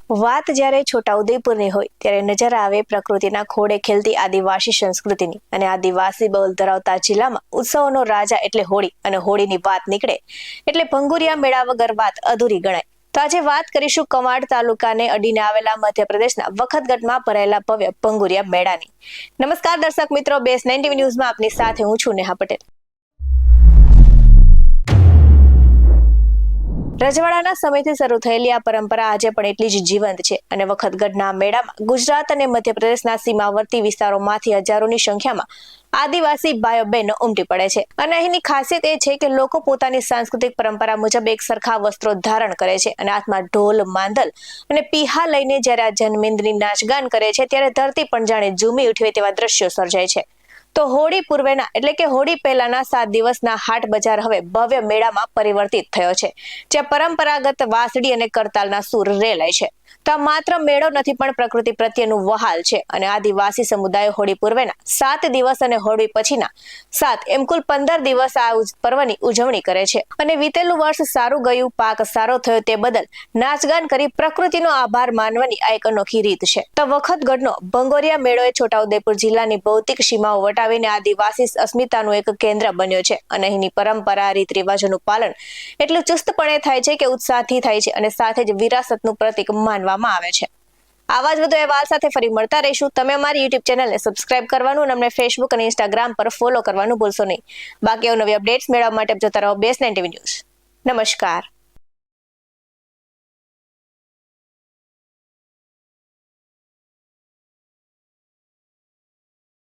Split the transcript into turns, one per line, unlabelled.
વાત જ્યારે છોટાઉદેપુરની હોય ત્યારે નજર આવે પ્રકૃતિના ખોળે ખેલતી આદિવાસી સંસ્કૃતિની અને આદિવાસી બહુલ ધરાવતા જિલ્લામાં ઉત્સવોનો રાજા એટલે હોળી અને હોળીની વાત નીકળે એટલે ભંગુરિયા મેળા વગર વાત અધૂરી ગણાય. તો આજે વાત કરીશું કવાંટ તાલુકાને અડીને આવેલા મધ્યપ્રદેશના વખતગઢમાં ભરાયેલા ભવ્ય ભંગુરિયા મેળાની. નમસ્કાર દર્શક મિત્રો, બેસ 90 ન્યૂઝમાં આપની સાથે હું છું નેહા પટેલ. રજવાડાના સમયથી શરૂ થયેલી આ પરંપરા આજે પણ એટલી જ જીવંત છે અને વખતગઢના મેળામાં ગુજરાત અને મધ્યપ્રદેશના સીમાવર્તી વિસ્તારોમાંથી હજારોની સંખ્યામાં આદિવાસી ભાઈઓ બહેનો ઉમટી પડે છે. અને અહીંની ખાસિયત એ છે કે લોકો પોતાની સાંસ્કૃતિક પરંપરા મુજબ એક સરખા વસ્ત્રો ધારણ કરે છે અને હાથમાં ઢોલ, માંદલ અને પીહા લઈને જ્યારે આ જન્મેન્દ્રની નાચગાન કરે છે ત્યારે ધરતી પણ જાણે ઝૂમી ઉઠે તેવા દ્રશ્યો સર્જાય છે. તો હોળી પૂર્વેના એટલે કે હોળી પહેલાના 7 દિવસના હાટ બજાર હવે ભવ્ય મેળામાં પરિવર્તિત થયો છે, જ્યાં પરંપરાગત વાંસળી અને કરતાલના સૂર રેલાય છે. તો આ માત્ર મેળો નથી પણ પ્રકૃતિ પ્રત્યેનું વહાલ છે અને આદિવાસી સમુદાય હોળી પૂર્વેના 7 દિવસ અને હોળી પછીના 7 એમ કુલ 15 દિવસ આ પર્વની ઉજવણી કરે છે. અને વીતેલું વર્ષ સારું ગયું, પાક સારો થયો તે બદલ નાચગાન કરી પ્રકૃતિનો આભાર માનવાની આ એક અનોખી રીત છે. તો વખતગઢનો ભંગોરિયા મેળો એ છોટાઉદેપુર જિલ્લાની ભૌતિક સીમાઓ વટાવીને આદિવાસી અસ્મિતાનું એક કેન્દ્ર બન્યો છે અને અહીંની પરંપરા, રીત રિવાજોનું પાલન એટલું ચુસ્તપણે થાય છે કે ઉત્સાહથી થાય છે અને સાથે જ વિરાસતનું પ્રતીક માનવામાં આવે છે. આવા જ વધુ અહેવાલ સાથે ફરી મળતા રહીશું. તમે અમારી યુટ્યુબ ચેનલને સબસ્ક્રાઇબ કરવાનું અને અમને ફેસબુક અને ઇન્સ્ટાગ્રામ પર ફોલો કરવાનું ભૂલશો નહીં. બાકી નવી અપડેટ્સ મેળવવા માટે જોતા રહો બેસ 90 ન્યૂઝ. નમસ્કાર.